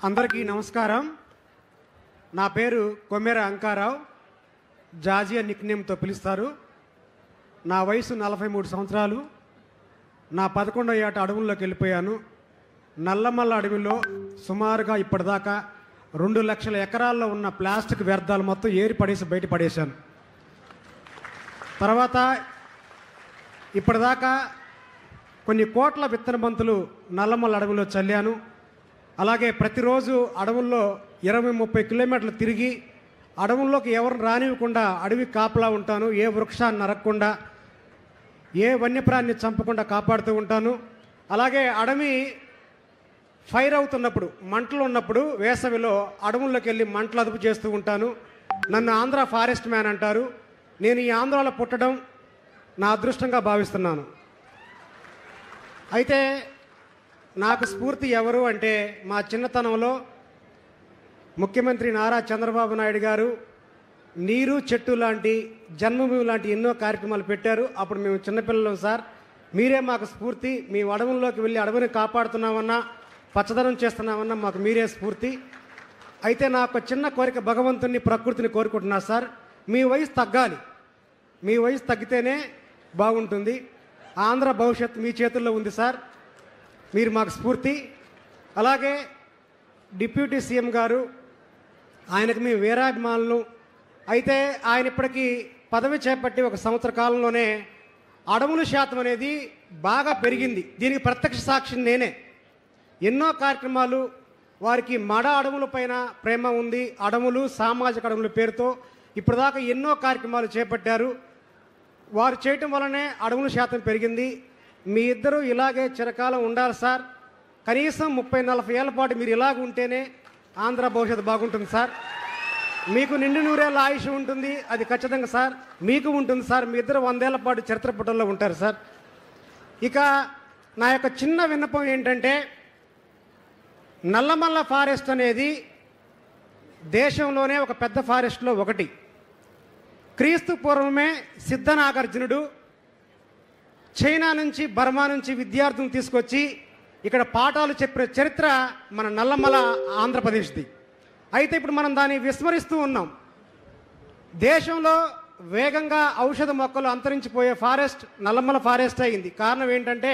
అందరికీ నమస్కారం. నా పేరు కొమ్మెర అంకారావు, జాజియా నిక్నేమ్తో పిలుస్తారు. నా వయసు 43 సంవత్సరాలు. నా 11వ ఏట అడవుల్లోకి వెళ్ళిపోయాను. నల్లమల్ల అడవిలో సుమారుగా ఇప్పటిదాకా 2 లక్షల ఎకరాల్లో ఉన్న ప్లాస్టిక్ వ్యర్థాలు మొత్తం ఏరి పడేసి బయట పడేశాను. తర్వాత ఇప్పటిదాకా కొన్ని కోట్ల విత్తన బంతులు నల్లమల్ల అడవిలో చల్లాను. అలాగే ప్రతిరోజు అడవుల్లో 20-30 కిలోమీటర్లు తిరిగి అడవుల్లోకి ఎవరిని రానివ్వకుండా అడవి కాపలా ఉంటాను. ఏ వృక్షాన్ని నరకకుండా, ఏ వన్యప్రాణిని చంపకుండా కాపాడుతూ ఉంటాను. అలాగే అడవి ఫైర్ అవుతున్నప్పుడు, మంటలు ఉన్నప్పుడు వేసవిలో అడవుల్లోకి వెళ్ళి మంటలు అదుపు చేస్తూ ఉంటాను. నన్ను ఆంధ్ర ఫారెస్ట్ మ్యాన్ అంటారు. నేను ఈ ఆంధ్రాలో పుట్టడం నా అదృష్టంగా భావిస్తున్నాను. అయితే నాకు స్ఫూర్తి ఎవరు అంటే, మా చిన్నతనంలో ముఖ్యమంత్రి నారా చంద్రబాబు నాయుడు గారు నీరు చెట్టు లాంటి, జన్మభూమి లాంటి ఎన్నో కార్యక్రమాలు పెట్టారు. అప్పుడు మేము చిన్నపిల్లలం సార్. మీరే మాకు స్ఫూర్తి. మీ అడవుల్లోకి వెళ్ళి అడవిని కాపాడుతున్నామన్నా, పచ్చదనం చేస్తున్నామన్నా మాకు మీరే స్ఫూర్తి. అయితే నాకు చిన్న కోరిక, భగవంతుని ప్రకృతిని కోరుకుంటున్నా సార్. మీ వయసు తగ్గాలి. మీ వయసు తగ్గితేనే బాగుంటుంది. ఆంధ్ర భవిష్యత్తు మీ చేతుల్లో ఉంది సార్. మీరు మాకు స్ఫూర్తి. అలాగే డిప్యూటీ సీఎం గారు, ఆయనకు మేము వీరాభిమానులు. అయితే ఆయన ఇప్పటికీ పదవి చేపట్టి 1 సంవత్సర కాలంలోనే అడవుల శాతం అనేది బాగా పెరిగింది. దీనికి ప్రత్యక్ష సాక్షి నేనే. ఎన్నో కార్యక్రమాలు, వారికి మడ అడవుల పైన ప్రేమ ఉంది. అడవులు, సామాజిక అడవుల పేరుతో ఇప్పటిదాకా ఎన్నో కార్యక్రమాలు చేపట్టారు. వారు చేయటం వల్లనే అడవుల శాతం పెరిగింది. మీ ఇద్దరు ఇలాగే చిరకాలం ఉండాలి సార్. కనీసం 30-40 ఏళ్ల పాటు మీరు ఇలాగ ఉంటేనే ఆంధ్ర భవిష్యత్తు బాగుంటుంది సార్. మీకు నిండు నూరేళ్ళ ఆయుష్ ఉంటుంది, అది ఖచ్చితంగా సార్. మీకు ఉంటుంది సార్. మీ ఇద్దరు 100 ఏళ్ల పాటు చరిత్ర పుటల్లో ఉంటారు సార్. ఇక నా యొక్క చిన్న విన్నపం ఏంటంటే, నల్లమల్ల ఫారెస్ట్ అనేది దేశంలోనే ఒక పెద్ద ఫారెస్ట్లో ఒకటి. క్రీస్తు పూర్వమే సిద్ధనాగార్జునుడు చైనా నుంచి, బర్మా నుంచి విద్యార్థులను తీసుకొచ్చి ఇక్కడ పాఠాలు చెప్పిన చరిత్ర మన నల్లమల ఆంధ్రప్రదేశ్ది. అయితే ఇప్పుడు మనం దాన్ని విస్మరిస్తూ ఉన్నాం. దేశంలో వేగంగా ఔషధ మొక్కలు అంతరించిపోయే ఫారెస్ట్ నల్లమల ఫారెస్ట్ అయింది. కారణం ఏంటంటే,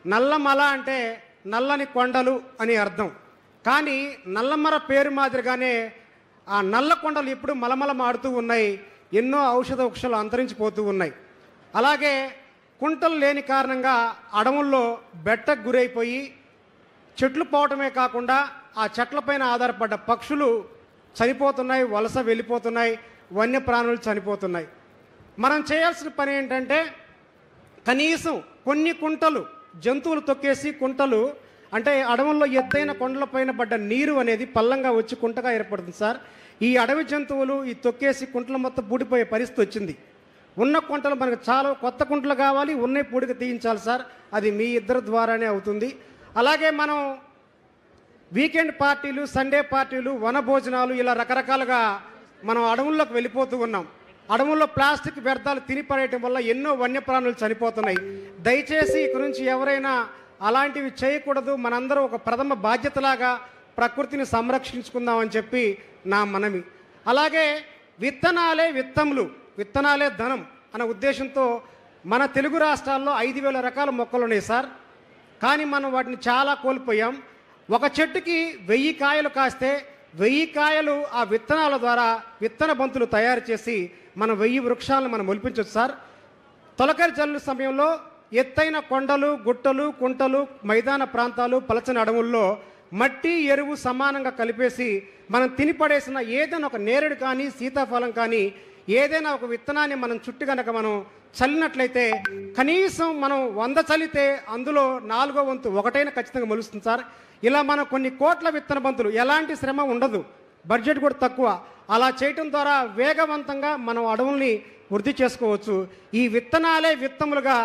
నల్లమల అంటే నల్లని కొండలు అని అర్థం. కానీ నల్లమల పేరు మాదిరిగానే ఆ నల్ల కొండలు ఇప్పుడు మలమలమాడుతూ ఉన్నాయి. ఎన్నో ఔషధ వృక్షాలు అంతరించిపోతూ ఉన్నాయి. అలాగే కుంటలు లేని కారణంగా అడవుల్లో బెట్టకు గురైపోయి చెట్లు పోవటమే కాకుండా ఆ చెట్లపైన ఆధారపడ్డ పక్షులు చనిపోతున్నాయి, వలస వెళ్ళిపోతున్నాయి, వన్యప్రాణులు చనిపోతున్నాయి. మనం చేయాల్సిన పని ఏంటంటే, కనీసం కొన్ని కుంటలు, జంతువులు తొక్కేసి కుంటలు అంటే అడవుల్లో ఎత్తైన కొండలపైన పడ్డ నీరు అనేది పల్లంగా వచ్చి కుంటగా ఏర్పడుతుంది సార్. ఈ అడవి జంతువులు ఈ తొక్కేసి కుంటలు మొత్తం పూడిపోయే పరిస్థితి వచ్చింది. ఉన్న కుంటలు మనకు చాలా కొత్త కుంటలు కావాలి, ఉన్న పూడిక తీయించాలి సార్. అది మీ ఇద్దరి ద్వారానే అవుతుంది. అలాగే మనం వీకెండ్ పార్టీలు, సండే పార్టీలు, వన భోజనాలు ఇలా రకరకాలుగా మనం అడవుల్లోకి వెళ్ళిపోతూ ఉన్నాం. అడవుల్లో ప్లాస్టిక్ వ్యర్థాలు తిని పడేయటం వల్ల ఎన్నో వన్యప్రాణులు చనిపోతున్నాయి. దయచేసి ఇక నుంచి ఎవరైనా అలాంటివి చేయకూడదు. మనందరూ ఒక ప్రథమ బాధ్యతలాగా ప్రకృతిని సంరక్షించుకుందామని చెప్పి నా మనవి. అలాగే విత్తనాలే విత్తములు, విత్తనాలే ధనం అనే ఉద్దేశంతో మన తెలుగు రాష్ట్రాల్లో 5,000 రకాల మొక్కలు ఉన్నాయి సార్. కానీ మనం వాటిని చాలా కోల్పోయాం. ఒక చెట్టుకి 1000 కాయలు కాస్తే 1000 కాయలు ఆ విత్తనాల ద్వారా విత్తన బంతులు తయారు చేసి మనం 1000 వృక్షాలను మనం మొలిపించవచ్చు సార్. తొలకరి జల్లు సమయంలో ఎత్తైన కొండలు, గుట్టలు, కుంటలు, మైదాన ప్రాంతాలు, పలచని అడవుల్లో మట్టి, ఎరువు సమానంగా కలిపేసి మనం తినిపడేసిన ఏదైనా ఒక నేరేడు కానీ, సీతాఫలం కానీ, ఏదైనా ఒక విత్తనాన్ని మనం చుట్టూ కనుక మనం చల్లినట్లయితే కనీసం మనం 100 చల్లితే అందులో 4వ వంతు ఒకటైనా ఖచ్చితంగా మొలుస్తుంది సార్. ఇలా మనం కొన్ని కోట్ల విత్తన బంతులు, ఎలాంటి శ్రమ ఉండదు, బడ్జెట్ కూడా తక్కువ. అలా చేయటం ద్వారా వేగవంతంగా మనం అడవుల్ని వృద్ధి చేసుకోవచ్చు. ఈ విత్తనాలే విత్తములుగా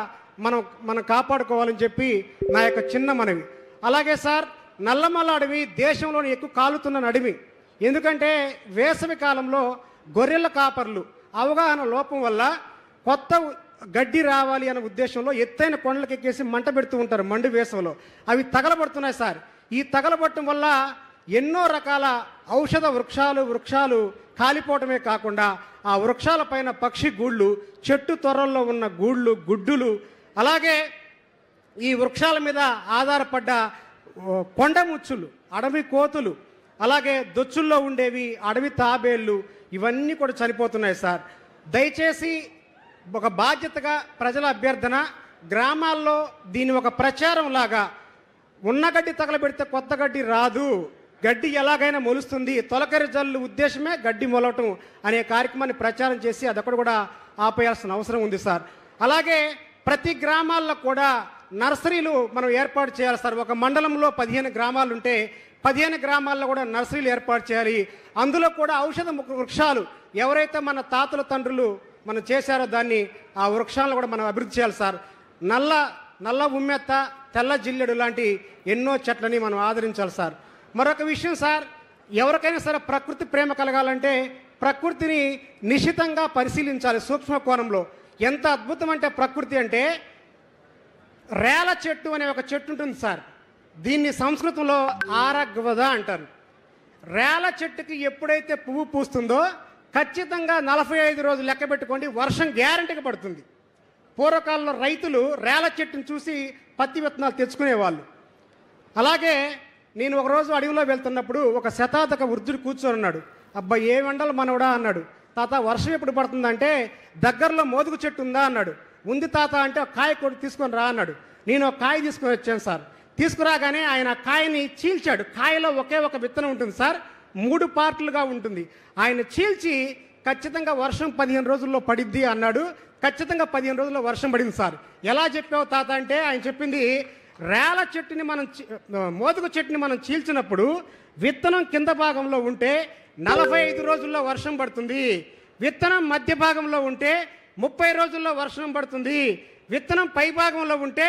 మనం కాపాడుకోవాలని చెప్పి నా యొక్క చిన్న మనవి. అలాగే సార్, నల్లమల్ల అడవి దేశంలోని ఎక్కువ కాలుతున్న అడవి. ఎందుకంటే వేసవి కాలంలో గొర్రెల కాపర్లు అవగాహన లోపం వల్ల కొత్త గడ్డి రావాలి అనే ఉద్దేశంలో ఎత్తైన కొండలకు ఎక్కేసి మంట పెడుతూ ఉంటారు మండు వేసవిలో. అవి తగలబడుతున్నాయి సార్. ఈ తగలబడటం వల్ల ఎన్నో రకాల ఔషధ వృక్షాలు కాలిపోవటమే కాకుండా ఆ వృక్షాల పైన పక్షి గూళ్ళు, చెట్టు తొర్రల్లో ఉన్న గూళ్ళు, గుడ్డులు, అలాగే ఈ వృక్షాల మీద ఆధారపడ్డ కొండముచ్చులు, అడవి కోతులు, అలాగే దొచ్చుల్లో ఉండేవి అడవి తాబేళ్ళు, ఇవన్నీ కూడా చనిపోతున్నాయి సార్. దయచేసి ఒక బాధ్యతగా ప్రజల అభ్యర్థన, గ్రామాల్లో దీని ఒక ప్రచారం లాగా, ఉన్న గడ్డి తగలబెడితే కొత్త గడ్డి రాదు, గడ్డి ఎలాగైనా మొలుస్తుంది, తొలకరి జల్లు ఉద్దేశమే గడ్డి మొలవటం అనే కార్యక్రమాన్ని ప్రచారం చేసి అదొకటి కూడా ఆపేయాల్సిన అవసరం ఉంది సార్. అలాగే ప్రతి గ్రామాల్లో కూడా నర్సరీలు మనం ఏర్పాటు చేయాలి సార్. ఒక మండలంలో 15 గ్రామాలు ఉంటే 15 గ్రామాల్లో కూడా నర్సరీలు ఏర్పాటు చేయాలి. అందులో కూడా ఔషధ వృక్షాలు ఎవరైతే మన తాతల తండ్రులు మనం చేశారో దాన్ని, ఆ వృక్షాలను కూడా మనం అభివృద్ధి చేయాలి సార్. నల్ల ఉమ్మెత్త, తెల్ల జిల్లెడు లాంటి ఎన్నో చెట్లని మనం ఆదరించాలి సార్. మరొక విషయం సార్, ఎవరికైనా సరే ప్రకృతి ప్రేమ కలగాలంటే ప్రకృతిని నిశితంగా పరిశీలించాలి సూక్ష్మ కోణంలో. ఎంత అద్భుతం అంటే ప్రకృతి అంటే, రేల చెట్టు అనే ఒక చెట్టు ఉంటుంది సార్. దీన్ని సంస్కృతంలో ఆరగ్వద అంటారు. రేల చెట్టుకి ఎప్పుడైతే పువ్వు పూస్తుందో ఖచ్చితంగా 45 రోజులు లెక్క పెట్టుకోండి, వర్షం గ్యారంటీగా పడుతుంది. పూర్వకాలంలో రైతులు రేల చెట్టును చూసి పత్తి విత్తనాలు తెచ్చుకునేవాళ్ళు. అలాగే నేను ఒకరోజు అడవిలో వెళ్తున్నప్పుడు ఒక శతాధిక వృద్ధుడు కూర్చొని ఉన్నాడు. అబ్బా ఏ వండలు మనవడా అన్నాడు. తాత వర్షం ఎప్పుడు పడుతుందంటే దగ్గరలో మోదుగు చెట్టు ఉందా అన్నాడు. ఉంది తాత అంటే ఒక కాయ కొట్టి తీసుకొని రా అన్నాడు. నేను ఒక కాయ తీసుకొని వచ్చాను సార్. తీసుకురాగానే ఆయన కాయని చీల్చాడు. కాయలో ఒకే ఒక విత్తనం ఉంటుంది సార్, 3 పార్ట్లుగా ఉంటుంది. ఆయన చీల్చి ఖచ్చితంగా వర్షం 15 రోజుల్లో పడిద్ది అన్నాడు. ఖచ్చితంగా 15 రోజుల్లో వర్షం పడింది సార్. ఎలా చెప్పావు తాత అంటే ఆయన చెప్పింది, రేల చెట్టుని మోదుగు చెట్టుని మనం చీల్చినప్పుడు విత్తనం కింద భాగంలో ఉంటే 45 రోజుల్లో వర్షం పడుతుంది, విత్తనం మధ్య భాగంలో ఉంటే 30 రోజుల్లో వర్షం పడుతుంది, విత్తనం పై భాగంలో ఉంటే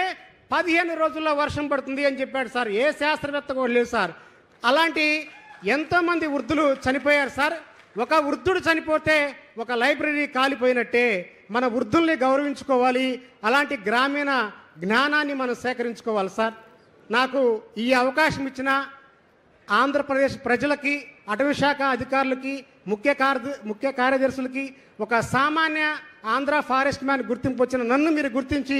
15 రోజుల్లో వర్షం పడుతుంది అని చెప్పాడు సార్. ఏ శాస్త్రవేత్త కూడా లేదు సార్. అలాంటి ఎంతోమంది వృద్ధులు చనిపోయారు సార్. ఒక వృద్ధుడు చనిపోతే ఒక లైబ్రరీ కాలిపోయినట్టే. మన వృద్ధుల్ని గౌరవించుకోవాలి, అలాంటి గ్రామీణ జ్ఞానాన్ని మనం సేకరించుకోవాలి సార్. నాకు ఈ అవకాశం ఇచ్చిన ఆంధ్రప్రదేశ్ ప్రజలకి, అటవీ శాఖ అధికారులకి, ముఖ్య కార్యదర్శులకి, ఒక సామాన్య ఆంధ్ర ఫారెస్ట్ మ్యాన్ గుర్తింపు వచ్చిన నన్ను మీరు గుర్తించి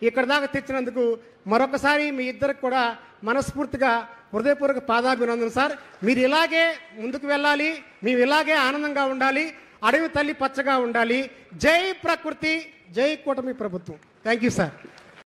ఇక్కడ దాకా తెచ్చినందుకు మరొకసారి మీ ఇద్దరికి కూడా మనస్ఫూర్తిగా హృదయపూర్వక పాదాభినందన సార్. మీరు ఇలాగే ముందుకు వెళ్ళాలి, మేము ఇలాగే ఆనందంగా ఉండాలి, అడవి తల్లి పచ్చగా ఉండాలి. జై ప్రకృతి, జై కూటమి ప్రభుత్వం. Thank you sir.